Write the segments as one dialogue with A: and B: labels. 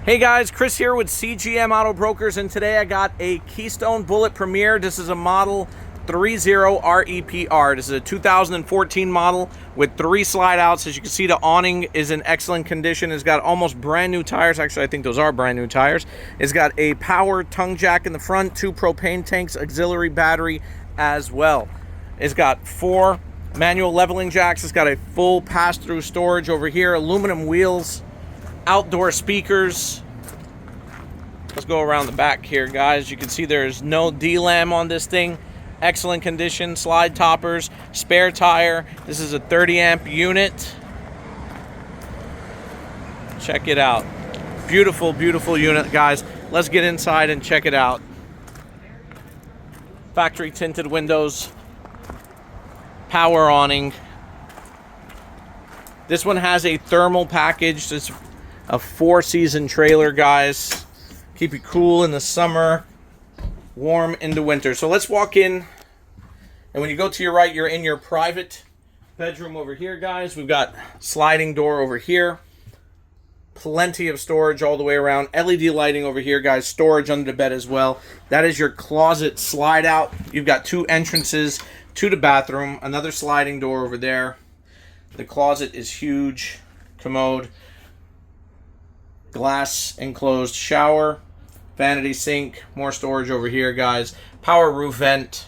A: Hey guys, Chris here with CGM Auto Brokers, and today I got a Keystone Bullet Premier. This is a model 30 REPR. This is a 2014 model with 3 slide outs. As you can see, the awning is in excellent condition. It's got almost brand new tires. Actually, I think those are brand new tires. It's got a power tongue jack in the front, 2 propane tanks, auxiliary battery as well. It's got 4 manual leveling jacks. It's got a full pass-through storage over here, aluminum wheels, outdoor speakers. Let's go around the back here, guys. You can see there's no D-lam on this thing. Excellent condition, slide toppers, spare tire. This is a 30 amp unit. Check it out. Beautiful, beautiful unit, guys. Let's get inside and check it out. Factory tinted windows, power awning. This one has a thermal package. It's a 4-season trailer, guys. Keep you cool in the summer, warm in the winter. So let's walk in, and when you go to your right, you're in your private bedroom over here, guys. We've got sliding door over here, plenty of storage all the way around, LED lighting over here, guys, storage under the bed as well. That is your closet slide out. You've got 2 entrances to the bathroom, another sliding door over there. The closet is huge, commode, glass enclosed shower, vanity sink, more storage over here, guys. Power roof vent.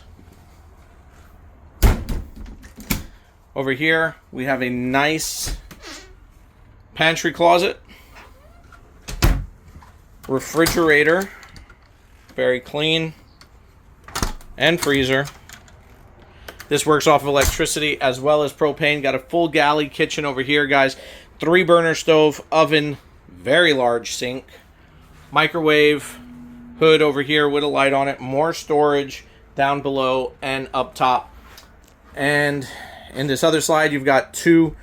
A: Over here, we have a nice pantry closet. Refrigerator, very clean. And freezer. This works off of electricity as well as propane. Got a full galley kitchen over here, guys. 3 burner stove, oven, very large sink, microwave, hood over here with a light on it, more storage down below and up top. And in this other slide, you've got 2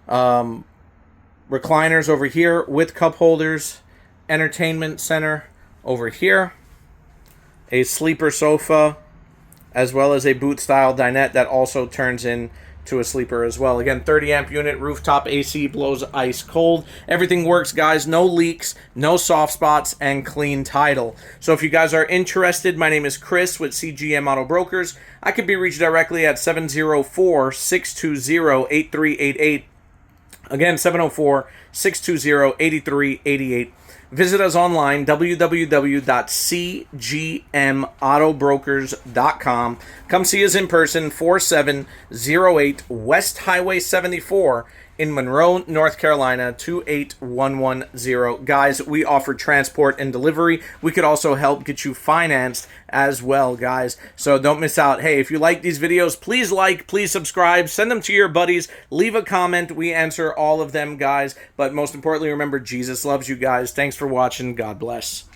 A: recliners over here with cup holders, entertainment center over here, a sleeper sofa, as well as a boot style dinette that also turns in to a sleeper as well. Again, 30 amp unit, rooftop AC, blows ice cold. Everything works, guys. No leaks, no soft spots, and clean title. So if you guys are interested, my name is Chris with CGM Auto Brokers. I can be reached directly at 704-620-8388. Again, 704-620-8388. Visit us online, www.cgmautobrokers.com. Come see us in person, 4708 West Highway 74 in Monroe, North Carolina, 28110. Guys, we offer transport and delivery. We could also help get you financed as well, guys. So don't miss out. Hey, if you like these videos, please like, please subscribe, send them to your buddies, leave a comment. We answer all of them, guys. But most importantly, remember, Jesus loves you guys. Thanks for watching. God bless.